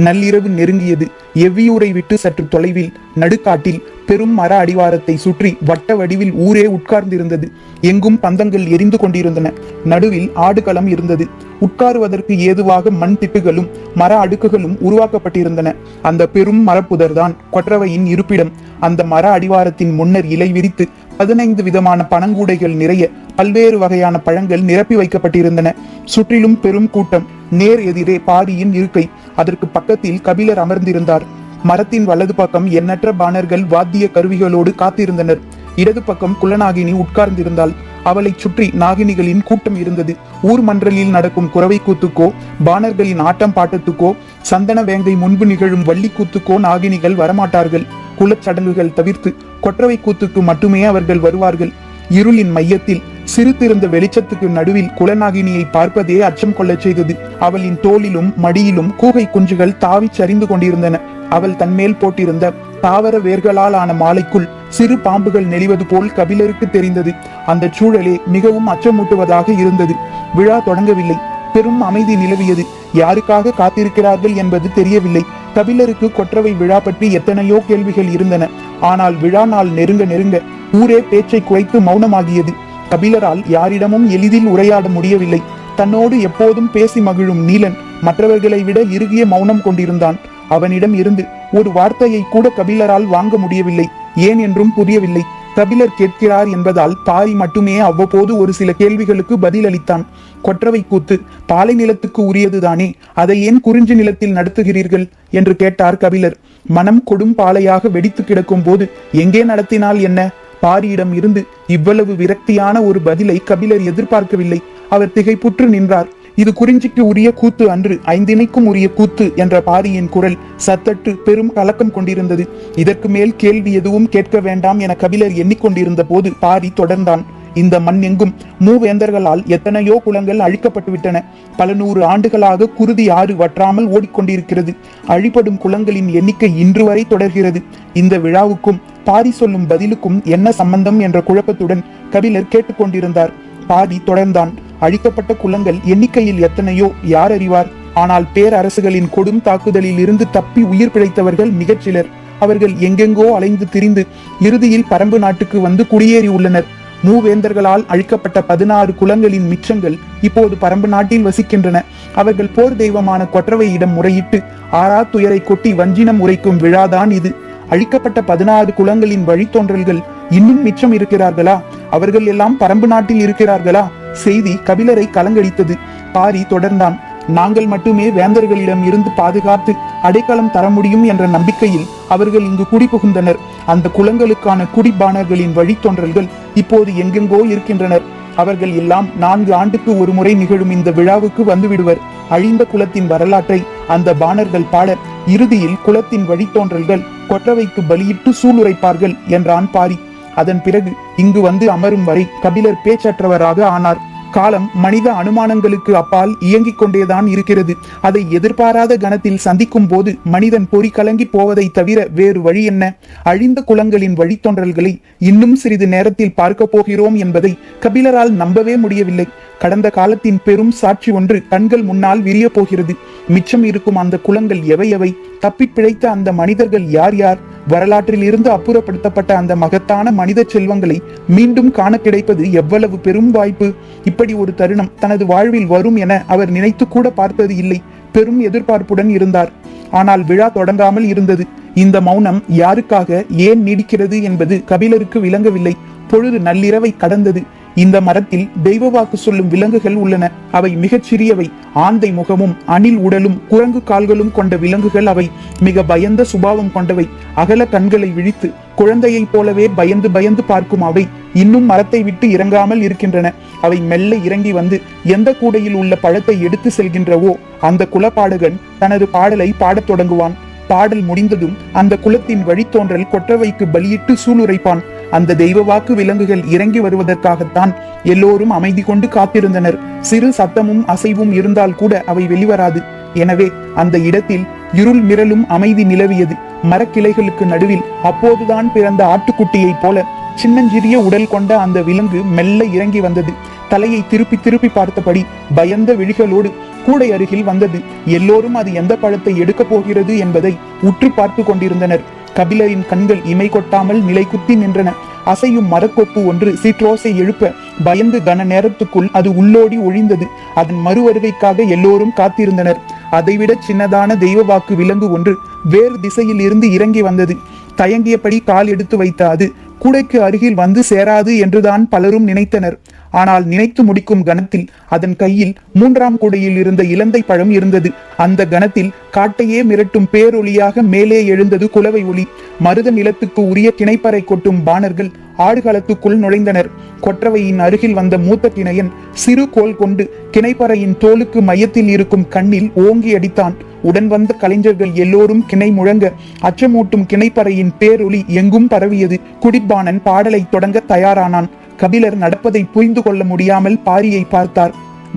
நள்ளிரவு நெருங்கியது. எவ்வியூரை விட்டு சற்று தொலைவில் நடுக்காட்டில் பெரும் மர அடிவாரத்தை சுற்றி வட்ட வடிவில் ஊரே உட்கார்ந்திருந்தது. எங்கும் பந்தங்கள் எரிந்து கொண்டிருந்தன. நடுவில் ஆடுகளம் இருந்தது. உட்காருவதற்கு ஏதுவாக மண் திட்டுகளும் மர அடுக்குகளும் உருவாக்கப்பட்டிருந்தன. அந்த பெரும் மரப்புதர்தான் கொற்றவையின் இருப்பிடம். அந்த மர அடிவாரத்தின் முன்னர் இலை விரித்து 15 விதமான பனங்கூடைகள் நிறைய பல்வேறு வகையான பழங்கள் நிரப்பி வைக்கப்பட்டிருந்தன. சுற்றிலும் பெரும் கூட்டம். நேர் எதிரே பாரியின் இருக்கை. அதற்கு பக்கத்தில் கபிலர் அமர்ந்திருந்தார். மரத்தின் வலது பக்கம் எண்ணற்ற பாணர்கள் வாத்திய கருவிகளோடு காத்திருந்தனர். இடது பக்கம் குலநாகினி உட்கார்ந்திருந்தாள். அவளை சுற்றி நாகினிகளின் கூட்டம் இருந்தது. ஊர் மன்றலில் நடக்கும் குறவை கூத்துக்கோ, பாணர்களின் ஆட்டம் பாட்டத்துக்கோ, சந்தன வேங்கை முன்பு நிகழும் வள்ளி கூத்துக்கோ நாகினிகள் வரமாட்டார்கள். குலச்சடங்குகள் தவிர்த்து கொற்றவை கூத்துக்கு மட்டுமே அவர்கள் வருவார்கள். இருளின் மையத்தில் சிறுத்திருந்த வெளிச்சத்துக்கு நடுவில் குலநாகினியை பார்ப்பதே அச்சம் கொள்ளச் செய்தது. அவளின் தோளிலும் மடியிலும் கூகை குஞ்சுகள் தாவி சரிந்து கொண்டிருந்தன. அவள் தன்மேல் போட்டிருந்த தாவர வேர்களால் ஆன மாலைக்குள் சிறு பாம்புகள் நெளிவது போல் கபிலருக்கு தெரிந்தது. அந்த சூழலே மிகவும் அச்சமூட்டுவதாக இருந்தது. விழா தொடங்கவில்லை. பெரும் அமைதி நிலவியது. யாருக்காக காத்திருக்கிறார்கள் என்பது தெரியவில்லை. கபிலருக்கு கொற்றவை விழா பற்றி எத்தனையோ கேள்விகள் இருந்தன. ஆனால் விழா நாள் நெருங்க நெருங்க ஊரே பேச்சை குறைத்து மௌனமாகியது. கபிலரால் யாரிடமும் எளிதில் உரையாட முடியவில்லை. தன்னோடு எப்போதும் பேசி மகிழும் நீலன் மற்றவர்களை விட இறுகிய மௌனம் கொண்டிருந்தான். அவனிடம் இருந்து ஒரு வார்த்தையை கூட கபிலரால் வாங்க முடியவில்லை. ஏன் என்றும் புரியவில்லை. கபிலர் கேட்கிறார் என்பதால் பாரி மட்டுமே அவ்வப்போது ஒரு சில கேள்விகளுக்கு பதில் அளித்தான். கொற்றவை கூத்து பாலை நிலத்துக்கு உரியதுதானே, அதை ஏன் குறிஞ்சி நிலத்தில் நடத்துகிறீர்கள் என்று கேட்டார் கபிலர். மனம் கொடும் பாலையாக வெடித்து கிடக்கும் போது எங்கே நடத்தினால் என்ன? பாரியிடம் இருந்து இவ்வளவு விரக்தியான ஒரு பதிலை கபிலர் எதிர்பார்க்கவில்லை. அவர் திகைப்புற்று நின்றார். இது குறிஞ்சிக்கு உரிய கூத்து அன்று, 5 திணைக்கும் உரிய கூத்து என்ற பாரியின் குரல் சத்தட்டு பெரும் கலக்கம் கொண்டிருந்தது. இதற்கு மேல் கேள்வி எதுவும் கேட்க வேண்டாம் என கபிலர் எண்ணிக்கொண்டிருந்த போது பாரி தொடர்ந்தான். இந்த மண் எங்கும் மூவேந்தர்களால் எத்தனையோ குளங்கள் அழிக்கப்பட்டு விட்டன. பல 100 ஆண்டுகளாக குருதி ஆறு வற்றாமல் ஓடிக்கொண்டிருக்கிறது. அழிப்படும் குளங்களின் எண்ணிக்கை இன்று வரை தொடர்கிறது. இந்த விழாவுக்கும் பாரி சொல்லும் பதிலுக்கும் என்ன சம்பந்தம் என்ற குழப்பத்துடன் கபிலர் கேட்டுக்கொண்டிருந்தார். பாரி தொடர்ந்தான். அழிக்கப்பட்ட குளங்கள் எண்ணிக்கையில் எத்தனையோ யார் அறிவார்? ஆனால் பேரரசுகளின் கொடும் தாக்குதலில் இருந்து தப்பி உயிர் பிழைத்தவர்கள் மிகச் சிலர். அவர்கள் எங்கெங்கோ அலைந்து திரிந்து இறுதியில் பரம்பு நாட்டுக்கு வந்து குடியேறி உள்ளனர். மூவேந்தர்களால் அழிக்கப்பட்ட 16 குலங்களின் மிச்சங்கள் இப்போது பரம்பு நாட்டில் வசிக்கின்றன. அவர்கள் போர் தெய்வமான கொற்றவையிடம் முறையிட்டு ஆறா துயரை கொட்டி வஞ்சினம் உரைக்கும் விழாதான் இது. அழிக்கப்பட்ட 16 குலங்களின் வழித்தோன்றல்கள் இன்னும் மிச்சம் இருக்கிறார்களா? அவர்கள் எல்லாம் பரம்பு நாட்டில் இருக்கிறார்களா? செய்தி கபிலரை கலங்கடித்தது. பாரி தொடர்ந்தான். நாங்கள் மட்டுமே வேந்தர்களிடம் இருந்து பாதுகாத்து அடைக்கலம் தர முடியும் என்ற நம்பிக்கையில் அவர்கள் இங்கு குடிபுகுந்தனர். அந்த குலங்களுக்கான குடிபாணர்களின் வழித்தோன்றல்கள் இப்போது எங்கெங்கோ இருக்கின்றனர். அவர்கள் எல்லாம் 4 ஆண்டுக்கு ஒரு முறை நிகழும் இந்த விழாவுக்கு வந்துவிடுவர். அழிந்த குலத்தின் வரலாற்றை அந்த பாணர்கள் பாட இறுதியில் குலத்தின் வழித்தோன்றல்கள் கொற்றவைக்கு பலியிட்டு சூளுரைப்பார்கள் என்றான் பாரி. அதன் பிறகு இங்கு வந்து அமரும் வரை கபிலர் பேச்சற்றவராக ஆனார். காலம் மனித அனுமானங்களுக்கு அப்பால் இயங்கிக் கொண்டேதான் இருக்கிறது. அதை எதிர்பாராத கணத்தில் சந்திக்கும் போது மனிதன் பொறி கலங்கி போவதை தவிர வேறு வழி என்ன? அழிந்த குலங்களின் வழித்தோன்றல்களை இன்னும் சிறிது நேரத்தில் பார்க்க போகிறோம் என்பதை கபிலரால் நம்பவே முடியவில்லை. கடந்த காலத்தின் பெரும் சாட்சி ஒன்று கண்கள் முன்னால் விரிய போகிறது. மிச்சம் இருக்கும் அந்த குலங்கள் எவை எவை? தப்பி பிழைத்த அந்த மனிதர்கள் யார் யார்? வரலாற்றில் இருந்து அப்புறப்படுத்தப்பட்ட அந்த மகத்தான மனித செல்வங்களை மீண்டும் காண கிடைப்பது எவ்வளவு பெரும் வாய்ப்பு! இப்படி ஒரு தருணம் தனது வாழ்வில் வரும் என அவர் நினைத்து கூட பார்த்தது இல்லை. பெரும் எதிர்பார்ப்புடன் இருந்தார். ஆனால் விழா தொடங்காமல் இருந்தது. இந்த மௌனம் யாருக்காக, ஏன் நீடிக்கிறது என்பது கபிலருக்கு விளங்கவில்லை. பொழுது நள்ளிரவை கடந்தது. இந்த மரத்தில் தெய்வ வாக்கு சொல்லும் விலங்குகள் உள்ளன. அவை மிகச் சிறியவை. ஆந்தை முகமும் அணில் உடலும் குரங்கு கால்களும் கொண்ட விலங்குகள் அவை. மிக பயந்த சுபாவம் கொண்டவை. அகல கண்களை விழித்து குழந்தையைப் போலவே பயந்து பயந்து பார்க்கும் அவை இன்னும் மரத்தை விட்டு இறங்காமல் இருக்கின்றன. அவை மெல்ல இறங்கி வந்து எந்த கூடையில் உள்ள பழத்தை எடுத்து செல்கின்றவோ அந்த குலப்பாடகன் தனது பாடலை பாடத் தொடங்குவான். பாடல் முடிந்ததும் அந்த குலத்தின் வழித்தோன்றல் கொற்றவைக்கு பலியிட்டு சூளுரைப்பான். அந்த தெய்வ வாக்கு விலங்குகள் இறங்கி வருவதற்காகத்தான் எல்லோரும் அமைதி கொண்டு காத்திருந்தனர். சிறு சத்தமும் அசைவும் இருந்தால் கூட அவை வெளிவராது. எனவே அந்த இடத்தில் இருள் மிரளும் அமைதி நிலவியது. மரக்கிளைகளுக்கு நடுவில் அப்போதுதான் பிறந்த ஆட்டுக்குட்டியை போல சின்னஞ்சிறிய உடல் கொண்ட அந்த விலங்கு மெல்ல இறங்கி வந்தது. தலையை திருப்பி திருப்பி பார்த்தபடி பயந்த விழிகளோடு கூடை அருகில் வந்தது. எல்லோரும் அது எந்த பழத்தை எடுக்கப் போகிறது என்பதை உற்று பார்த்து கொண்டிருந்தனர். கபிலரின் கண்கள் இமை கொட்டாமல் நிலை குத்தி நின்றன. அசையும் மரக்கொப்பு ஒன்று சீற்றோசை எழுப்ப பயந்து கன நேரத்துக்குள் அது உள்ளோடி ஒழிந்தது. அதன் மறு வருகைக்காக எல்லோரும் காத்திருந்தனர். அதைவிட சின்னதான தெய்வ வாக்கு விலங்கு ஒன்று வேறு திசையில் இருந்து இறங்கி வந்தது. தயங்கியபடி கால் எடுத்து வைத்த அது கூடைக்கு அருகில் வந்து சேராது என்றுதான் பலரும் நினைத்தனர். ஆனால் நினைத்து முடிக்கும் கணத்தில் அதன் கையில் 3ஆம் கூடையில் இருந்த இலந்தை பழம் இருந்தது. அந்த கணத்தில் காட்டையே மிரட்டும் பேரொளியாக மேலே எழுந்தது குலவை ஒளி. மருத நிலத்துக்கு உரிய திணைப்பறை கொட்டும் பாணர்கள் ஆடுகளத்துக்குள் நுழைந்தனர். கொற்றவையின் அருகில் வந்த மூத்த திணையன் சிறு கோல் கொண்டு கிணைப்பறையின் தோலுக்கு மையத்தில் இருக்கும் கண்ணில் ஓங்கி அடித்தான். உடன் வந்த கலைஞர்கள் எல்லோரும் கிணை முழங்க அச்சமூட்டும் கிணைப்பறையின் பேரொளி எங்கும் பரவியது. குடிப்பானன் பாடலை தொடங்க தயாரானான். கபிலர் நடப்பதை புரிந்து கொள்ள முடியாமல் பாரியை பார்த்தார்.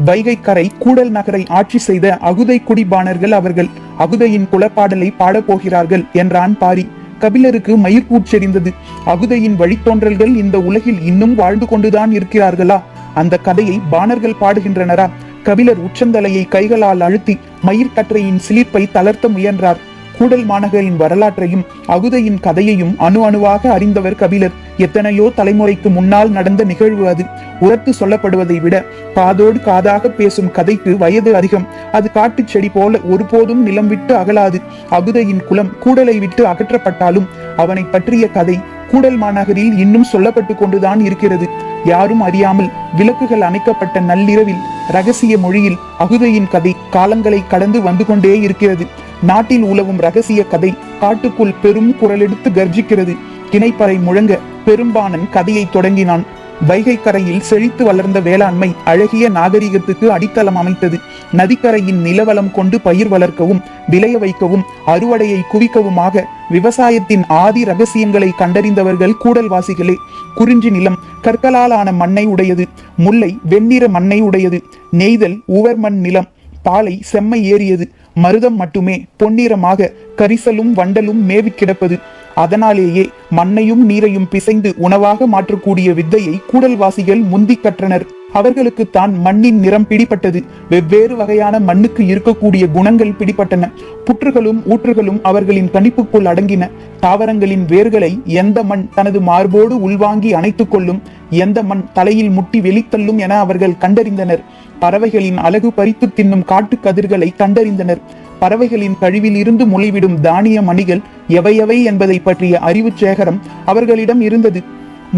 வைகை கரை கூடல் நகரை ஆட்சி செய்த அகுதை குடிபாணர்கள் அவர்கள். அகுதையின் குலப்பாடலை பாடப்போகிறார்கள் என்றான் பாரி. கபிலருக்கு மயிர்கூச்செறிந்தது. அகுதையின் வழித்தோன்றல்கள் இந்த உலகில் இன்னும் வாழ்ந்து கொண்டுதான் இருக்கிறார்களா? அந்த கதையை பாணர்கள் பாடுகின்றனரா? கபிலர் உச்சந்தலையை கைகளால் அழுத்தி மயிர்கற்றையின் சிலிர்ப்பை தளர்த்த முயன்றார். கூடல் மாநகரின் வரலாற்றையும் அகுதையின் கதையையும் அணு அணுவாக அறிந்தவர் கபிலர். எத்தனையோ தலைமுறைக்கு முன்னால் நடந்த நிகழ்வு அது. உரத்து சொல்லப்படுவதை விட காதோடு காதாக பேசும் கதைக்கு வயது அதிகம். அது காட்டு செடி போல ஒருபோதும் நிலம் விட்டு அகலாது. அகுதையின் குலம் கூடலை விட்டு அகற்றப்பட்டாலும் அவனை பற்றிய கதை கூடல் மாநகரில் இன்னும் சொல்லப்பட்டு கொண்டுதான் இருக்கிறது. யாரும் அறியாமல் விளக்குகள் அணைக்கப்பட்ட நள்ளிரவில் ரகசிய மொழியில் அகுதையின் கதை காலங்களை கடந்து வந்து கொண்டே இருக்கிறது. நாட்டில் உலவும் ரகசிய கதை காட்டுக்குள் பெரும் குரலெடுத்து கர்ஜிக்கிறது. கிணைப்பறை முழங்க பெரும்பானன் கதையை தொடங்கினான். வைகை கரையில் செழித்து வளர்ந்த வேளாண்மை அழகிய நாகரிகத்துக்கு அடித்தளம் அமைத்தது. நதிக்கரையின் நிலவளம் கொண்டு பயிர் வளர்க்கவும் விளைய வைக்கவும் அறுவடையை குவிக்கவுமாக விவசாயத்தின் ஆதி ரகசியங்களை கண்டறிந்தவர்கள் கூடல்வாசிகளே. குறிஞ்சி நிலம் கற்களால் ஆன மண்ணை உடையது. முல்லை வெண்ணிற மண்ணை உடையது. நெய்தல் உவர்மண் நிலம். பாலை செம்மை ஏறியது. மருதம் மட்டுமே பொன்னிறமாக கரிசலும் வண்டலும் மேவி கிடப்பது. அதனாலேயே மண்ணையும் நீரையும் பிசைந்து உணவாக மாற்றக்கூடிய வித்தையை கூடல்வாசிகள் முந்தி கற்றனர். அவர்களுக்கு தான் மண்ணின் நிறம் பிடிப்பட்டது. வெவ்வேறு வகையான மண்ணுக்கு இருக்கக்கூடிய குணங்கள் பிடிப்பட்டன. புற்றுகளும் ஊற்றுகளும் அவர்களின் கணிப்புக்குள் அடங்கின. தாவரங்களின் வேர்களை எந்த மண் தனது மார்போடு உள்வாங்கி அணைத்துக் கொள்ளும், எந்த மண் தலையில் முட்டி வெளித்தள்ளும் என அவர்கள் கண்டறிந்தனர். பறவைகளின் அழகு பறித்து தின்னும் காட்டு கதிர்களை கண்டறிந்தனர். பறவைகளின் கழிவில் இருந்து முளைவிடும் தானிய மணிகள் எவையவை என்பதை பற்றிய அறிவு சேகரம் அவர்களிடம் இருந்தது.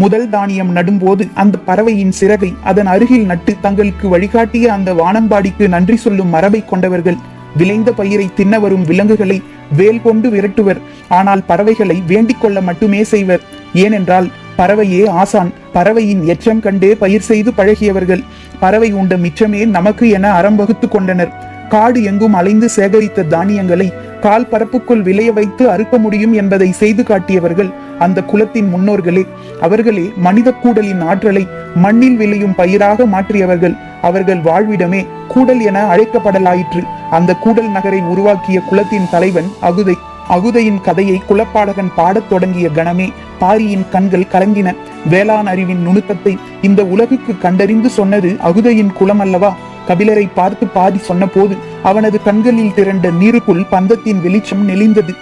முதல் தானியம் நடும்போது அந்த பறவையின் சிறகை அதன் அருகில் நட்டு தங்களுக்கு வழிகாட்டிய அந்த வானம்பாடிக்கு நன்றி சொல்லும் மரபை கொண்டவர்கள். விளைந்த பயிரை தின்ன வரும் விலங்குகளை வேல் கொண்டு விரட்டுவர். ஆனால் பறவைகளை வேண்டிக் கொள்ள மட்டுமே செய்வர். ஏனென்றால் பறவையே ஆசான். பறவையின் எச்சம் கண்டே பயிர் செய்து பழகியவர்கள். பறவை உண்ட மிச்சமே நமக்கு என அறம் வகுத்து கொண்டனர். காடு எங்கும் அலைந்து சேகரித்த தானியங்களை கால் பரப்புக்குள் விளைய வைத்து அறுக்க முடியும் என்பதை செய்து காட்டியவர்கள் அந்த குலத்தின் முன்னோர்களே. அவர்களே மனித கூடலின் ஆற்றலை மண்ணில் விளையும் பயிராக மாற்றியவர்கள். அவர்கள் வாழ்விடமே கூடல் என அழைக்கப்படலாயிற்று. அந்த கூடல் நகரை உருவாக்கிய குலத்தின் தலைவன் அகுதை. அகுதையின் கதையை குலப்பாடகன் பாடத் தொடங்கிய கணமே பாரியின் கண்கள் கலங்கின. வேளாண் அறிவின் நுணுக்கத்தை இந்த உலகுக்கு கண்டறிந்து சொன்னது அகுதையின் குலம் அல்லவா? கபிலரை பார்த்து பாரி சொன்ன போது அவனது கண்களில் திரண்ட நீருக்குள் பந்தத்தின் வெளிச்சம் நெளிந்தது.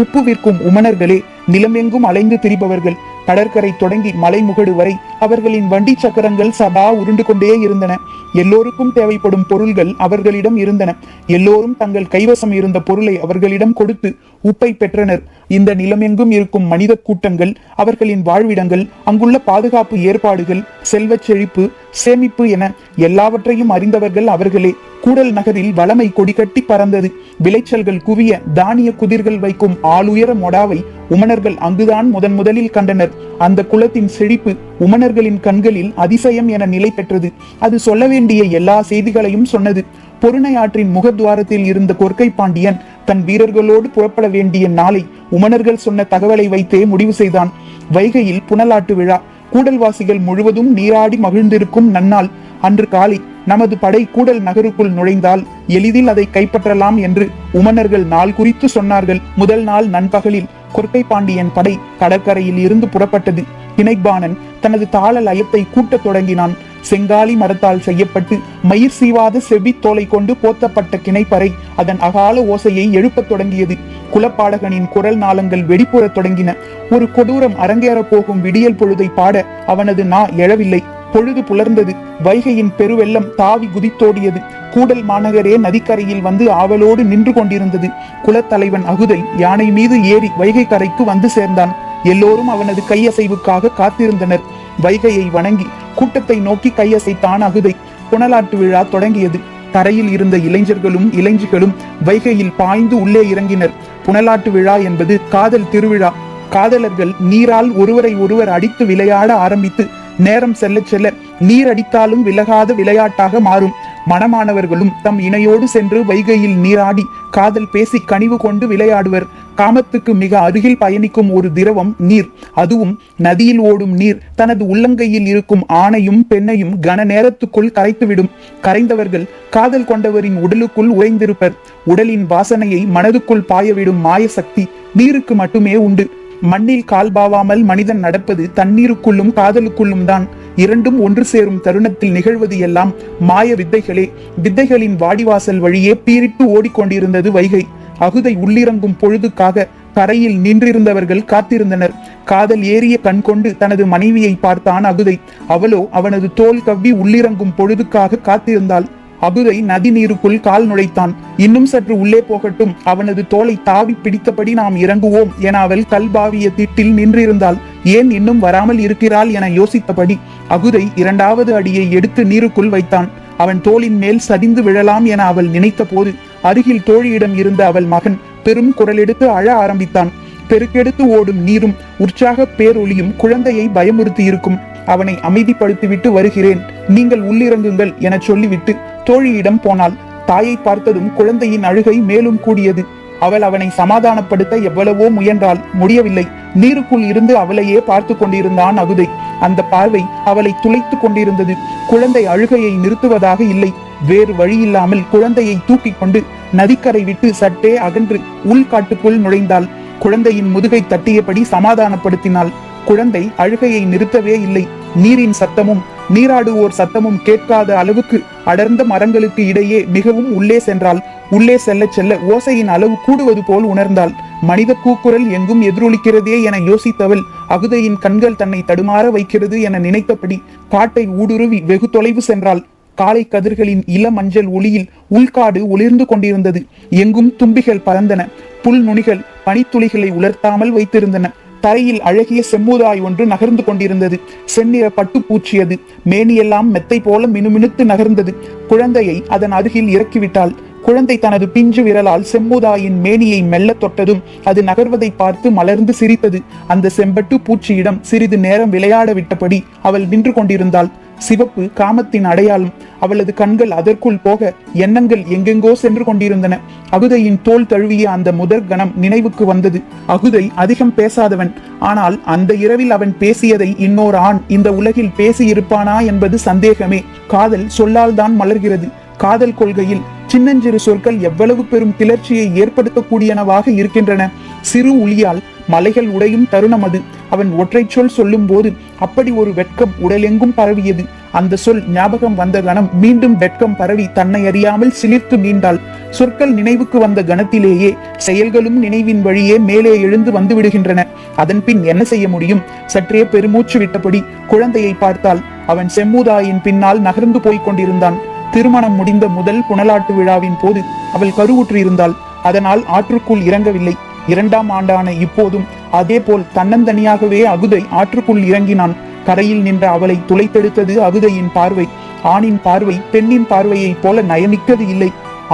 உப்பு விற்கும் உமணர்களே, நிலமெங்கும் அலைந்து திரிபவர்கள். கடற்கரை தொடங்கி மலைமுகடு வரை அவர்களின் வண்டி சக்கரங்கள் சதா உருண்டு கொண்டே இருந்தன. எல்லோருக்கும் தேவைப்படும் பொருள்கள் அவர்களிடம் இருந்தன. எல்லோரும் தங்கள் கைவசம் இருந்த பொருளை அவர்களிடம் கொடுத்து உப்பை பெற்றனர். இந்த நிலமெங்கும் இருக்கும் மனித கூட்டங்கள், அவர்களின் வாழ்விடங்கள், அங்குள்ள பாதுகாப்பு ஏற்பாடுகள், செல்வச் செழிப்பு, சேமிப்பு என எல்லாவற்றையும் அறிந்தவர்கள் அவர்களே. கூடல் நகரில் வளமை கொடிகட்டி பறந்தது. விளைச்சல்கள் குவிய தானிய குதிர்கள் வைக்கும் ஆளுயர மொடாவை உமணர்கள் அங்குதான் முதலில் கண்டனர். அந்த குலத்தின் செழிப்பு உமணர்களின் கண்களில் அதிசயம் என நிலை பெற்றது. அது சொல்ல வேண்டிய எல்லா செய்திகளையும் சொன்னது. பொருணை ஆற்றின் முகத்வாரத்தில் இருந்த கொற்கை பாண்டியன் தன் வீரர்களோடு புறப்பட வேண்டிய நாளை உமணர்கள் சொன்ன தகவலை வைத்தே முடிவு செய்தான். வைகையில் புனலாட்டு விழா. கூடல்வாசிகள் முழுவதும் நீராடி மகிழ்ந்திருக்கும் நன்னாள். அன்று காலை நமது படை கூடல் நகருக்குள் நுழைந்தால் எளிதில் அதை கைப்பற்றலாம் என்று உமணர்கள் நாள் குறித்து சொன்னார்கள். முதல் நாள் நண்பகலில் கொற்கை பாண்டியன் படை கடற்கரையில் இருந்து புறப்பட்டது. திணைப்பாணன் தனது தாள லயத்தை கூட்டத் தொடங்கினான். செங்காலி மரத்தால் செய்யப்பட்டு மயிர் சீவாத செவி தோலை கொண்டு போத்தப்பட்ட கிணைப்பறை அதன் அகால ஓசையை எழுப்பத் தொடங்கியது. குலப்பாடகனின் குரல் நாளங்கள் வெடிப்புறத் தொடங்கின. ஒரு கொடூரம் அரங்கேறப் போகும் விடியல் பொழுதை பாட அவனது நா எழவில்லை. பொழுது புலர்ந்தது. வைகையின் பெருவெள்ளம் தாவி குதித்தோடியது. கூடல் மாநகரே நதிக்கரையில் வந்து ஆவலோடு நின்று கொண்டிருந்தது. குலத்தலைவன் அகுதை யானை மீது ஏறி வைகை கரைக்கு வந்து சேர்ந்தான். எல்லோரும் அவனது கையசைவுக்காக காத்திருந்தனர். வைகையை வணங்கி கூட்டத்தை நோக்கி கையசைத்தான் அகுதை. புனலாட்டு விழா தொடங்கியது. தரையில் இருந்த இளைஞர்களும் இளைஞிகளும் வைகையில் பாய்ந்து உள்ளே இறங்கினர். புனலாட்டு விழா என்பது காதல் திருவிழா. காதலர்கள் நீரால் ஒருவரை ஒருவர் அடித்து விளையாட ஆரம்பித்து நேரம் செல்ல செல்ல நீர் அடித்தாலும் விலகாத விளையாட்டாக மாறும். மணமானவர்களும் தம் இணையோடு சென்று வைகையில் நீராடி காதல் பேசி கனிவு கொண்டு விளையாடுவர். காமத்துக்கு மிக அருகில் பயணிக்கும் ஒரு திரவம் நீர். அதுவும் நதியில் ஓடும் நீர் தனது உள்ளங்கையில் இருக்கும் ஆணையும் பெண்ணையும் கன நேரத்துக்குள் கரைத்துவிடும். கரைந்தவர்கள் காதல் கொண்டவரின் உடலுக்குள் உறைந்திருப்பர். உடலின் வாசனையை மனதுக்குள் பாயவிடும் மாய சக்தி நீருக்கு மட்டுமே உண்டு. மண்ணில் கால் பாவாமல் மனிதன் நடப்பது தண்ணீருக்குள்ளும் காதலுக்குள்ளும் தான். இரண்டும் ஒன்று சேரும் தருணத்தில் நிகழ்வது எல்லாம் மாய வித்தைகளே. வித்தைகளின் வாடிவாசல் வழியே பீரிட்டு ஓடிக்கொண்டிருந்தது வைகை. அகுதை உள்ளிறங்கும் பொழுதுக்காக கரையில் நின்றிருந்தவர்கள் காத்திருந்தனர். காதல் ஏறிய கண் கொண்டு தனது மனைவியை பார்த்தான் அகுதை. அவளோ அவனது தோல் கவ்வி உள்ளிறங்கும் பொழுதுக்காக காத்திருந்தாள். அகுதை நதி நீருக்குள் கால் நுழைத்தான். இன்னும் சற்று உள்ளே போகட்டும், அவனது தோலை தாவி பிடித்தபடி நாம் இறங்குவோம் என அவள் கல்பாவிய திட்டில் நின்றிருந்தாள். ஏன் இன்னும் வராமல் இருக்கிறாள் என யோசித்தபடி அகுதை இரண்டாவது அடியை எடுத்து நீருக்குள் வைத்தான். அவன் தோளின் மேல் சரிந்து விழலாம் என அவள் நினைத்த போது அருகில் தோழியிடம் இருந்த அவள் மகன் பெரும் குரலெடுத்து அழ ஆரம்பித்தான். பெருக்கெடுத்து ஓடும் நீரும் உற்சாக பேரொளியும் குழந்தையை பயமுறுத்தி இருக்கும். அவனை அமைதிப்படுத்திவிட்டு வருகிறேன், நீங்கள் உள்ளிறங்குங்கள் என சொல்லிவிட்டு தோழியிடம் போனாள். தாயை பார்த்ததும் குழந்தையின் அழுகை மேலும் கூடியது. அவள் அவனை சமாதானப்படுத்த எவ்வளவோ முயன்றாள், முடியவில்லை. நீருக்குள் இருந்து அவளையே பார்த்து கொண்டிருந்தான் அகுதை. அந்த பார்வை அவளை துளைத்து கொண்டிருந்தது. குழந்தை அழுகையை நிறுத்துவதாக இல்லை. வேறு வழியில்லாமல் குழந்தையை தூக்கி கொண்டு நதிக்கரை விட்டு சற்றே அகன்று உள்காட்டுக்குள் நுழைந்தாள். குழந்தையின் முதுகை தட்டியபடி சமாதானப்படுத்தினாள். குழந்தை அழுகையை நிறுத்தவே இல்லை. நீரின் சத்தமும் நீராடுவோர் சத்தமும் கேட்காத அளவுக்கு அடர்ந்த மரங்களுக்கு இடையே மிகவும் உள்ளே சென்றாள். உள்ளே செல்ல செல்ல ஓசையின் அளவு கூடுவது போல் உணர்ந்தாள். மனித கூக்குரல் எங்கும் எதிரொலிக்கிறதே என யோசித்தவள் அகுதையின் கண்கள் தன்னை தடுமாற வைக்கிறது என நினைத்தபடி காட்டை ஊடுருவி வெகு தொலைவு சென்றாள். காலை கதிர்களின் இள மஞ்சள் ஒளியில் உள்காடு ஒளிர்ந்து கொண்டிருந்தது. எங்கும் தும்பிகள் பறந்தன. புல் நுனிகள் பனித்துளிகளை உலர்த்தாமல் வைத்திருந்தன. தரையில் அழகிய செம்மூதாய் ஒன்று நகர்ந்து கொண்டிருந்தது. செந்நிற பட்டுப்பூச்சி அது. மேனியெல்லாம் மெத்தை போல மினுமினுத்து நகர்ந்தது. குழந்தையை அதன் அருகில் இறக்கிவிட்டாள். குழந்தை தனது பிஞ்சு விரலால் செம்மூதாயின் மேனியை மெல்ல தொட்டதும் அது நகர்வதை பார்த்து மலர்ந்து சிரித்தது. அந்த செம்பட்டு பூச்சியிடம் சிறிது நேரம் விளையாட விட்டபடி அவள் நின்று கொண்டிருந்தாள். சிவப்பு காமத்தின் அடையாளம். அவளது கண்கள் அதற்குள் போக எண்ணங்கள் எங்கெங்கோ சென்று கொண்டிருந்தன. அகுதையின் தோல் தழுவிய அந்த முதற் கணம் நினைவுக்கு வந்தது. அகுதை அதிகம் பேசாதவன். ஆனால் அந்த இரவில் அவன் பேசியதை இன்னொரு ஆண் இந்த உலகில் பேசி இருப்பானா என்பது சந்தேகமே. காதல் சொல்லால் தான் மலர்கிறது. காதல் கொள்கையில் சின்னஞ்சிறு சொற்கள் எவ்வளவு பெரும் கிளர்ச்சியை ஏற்படுத்தக்கூடியனவாக இருக்கின்றன. சிறு ஒளியால் மலைகள் உடையும் தருணம் அது. அவன் ஒற்றை சொல் சொல்லும் போது அப்படி ஒரு வெட்கம் உடலெங்கும் பரவியது. அந்த சொல் ஞாபகம் வந்த கணம் மீண்டும் வெட்கம் பரவி தன்னை அறியாமல் சிலிர்த்து மீண்டாள். சொற்கள் நினைவுக்கு வந்த கணத்திலேயே செயல்களும் நினைவின் வழியே மேலே எழுந்து வந்து விடுகின்றன. அதன் பின் என்ன செய்ய முடியும்? சற்றே பெருமூச்சு விட்டபடி குழந்தையை பார்த்தால் அவன் செம்மூதாயின் பின்னால் நகர்ந்து போய்க் கொண்டிருந்தான். திருமணம் முடிந்த முதல் புனலாட்டு விழாவின் போது அவள் கருவுற்றிருந்தாள். அதனால் ஆற்றுக்குள் இறங்கவில்லை. 2ஆம் ஆண்டான இப்போதும் அதே போல் தன்னந்தனியாகவே அகுதை ஆற்றுக்குள் இறங்கினான். கரையில் நின்ற அவளை துளைத்தெடுத்தது அகுதையின் பார்வை. ஆணின் பார்வை பெண்ணின் பார்வையைப் போல நயமிக்கது இல்லை.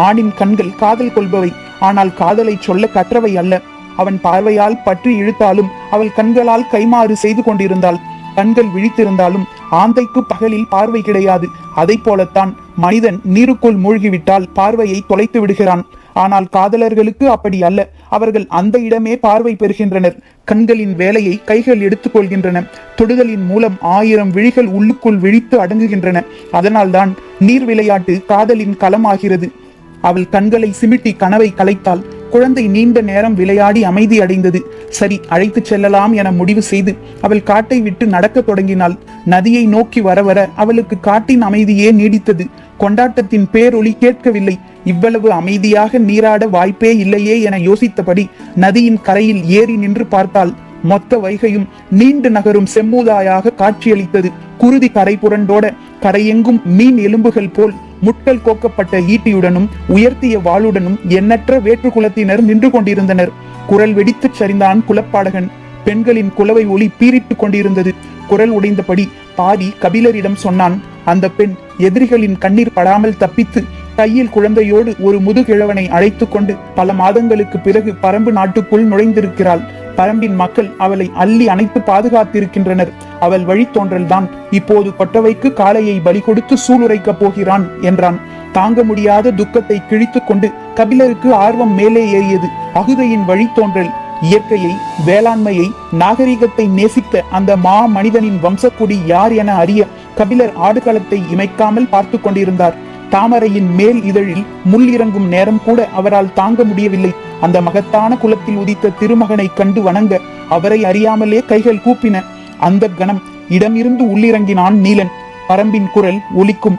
ஆணின் கண்கள் காதல் கொள்பவை, ஆனால் காதலை சொல்ல கற்றவை அல்ல. அவன் பார்வையால் பற்றி இழுத்தாலும் அவள் கண்களால் கைமாறு செய்து கொண்டிருந்தாள். கண்கள் விழித்திருந்தாலும் ஆந்தைக்கு பகலில் பார்வை கிடையாது. அதை போலத்தான் மனிதன் நீருக்குள் மூழ்கிவிட்டால் பார்வையை தொலைத்து விடுகிறான். ஆனால் காதலர்களுக்கு அப்படி அல்ல. அவர்கள் அந்த இடமே பார்வை பெறுகின்றனர். கண்களின் வேலையை கைகள் எடுத்துக் கொள்கின்றன. தொடுதலின் மூலம் 1000 விழிகள் உள்ளுக்குள் விழித்து அடங்குகின்றன. அதனால்தான் நீர் விளையாட்டு காதலின் களமாகிறது. அவள் கண்களை சிமிட்டி கனவை கலைத்தாள். குழந்தை நீண்ட நேரம் விளையாடி அமைதி அடைந்தது. சரி, அழைத்துச் செல்லலாம் என முடிவு செய்து அவள் காட்டை விட்டு நடக்க தொடங்கினாள். நதியை நோக்கி வர வர அவளுக்கு காட்டின் அமைதியே நீடித்தது. கொண்டாட்டத்தின் பேரொளி கேட்கவில்லை. இவ்வளவு அமைதியாக நீராட வாய்ப்பே இல்லையே என யோசித்தபடி நதியின் கரையில் ஏறி நின்று பார்த்தாள். மொத்த வைகையும் நீண்டு நகரும் செம்மூதாயாக காட்சியளித்தது. குருதி கரை புரண்டோட கரையெங்கும் மீன் எலும்புகள் போல் முட்கள் கோக்கப்பட்ட ஈட்டியுடனும் உயர்த்திய வாளுடனும் எண்ணற்ற வேற்று குலத்தினர் நின்று கொண்டிருந்தனர். குரல் வெடித்துச் சரிந்தான் குலப்பாடகன். பெண்களின் குலவை ஒளி பீரிட்டுக் கொண்டிருந்தது. குரல் உடைந்தபடி பாரி கபிலரிடம் சொன்னான். அந்த பெண் எதிரிகளின் கண்ணீர் படாமல் தப்பித்து கையில் குழந்தையோடு ஒரு முதுகிழவனை அழைத்து கொண்டு பல மாதங்களுக்கு பிறகு பரம்பு நாட்டுக்குள் நுழைந்திருக்கிறாள். பரம்பின் மக்கள் அவளை அள்ளி அணைத்து பாதுகாத்திருக்கின்றனர். அவள் வழித்தோன்றல்தான் இப்போது கொட்டவைக்கு காளையை பலி கொடுத்து சூளுரைக்கப் போகிறான் என்றான். தாங்க முடியாத துக்கத்தை கிழித்து கொண்டு கபிலருக்கு ஆர்வம் மேலே ஏறியது. அகுதையின் வழித்தோன்றல், இயற்கையை, வேளாண்மையை, நாகரிகத்தை நேசித்த அந்த மா மனிதனின் வம்சக்குடி யார் என அறிய கபிலர் ஆடுகளத்தை இமைக்காமல் பார்த்து கொண்டிருந்தார். தாமரையின் மேல் இதழில் முள் இறங்கும் நேரம் கூட அவரால் தாங்க முடியவில்லை. அந்த மகத்தான குலத்தில் உதித்த திருமகனை கண்டு வணங்க அவரை அறியாமலே கைகள் கூப்பின. அந்த கணம் இடமிருந்து உள்ளிறங்கினான் நீலன். பரம்பின் குரல் ஒலிக்கும்.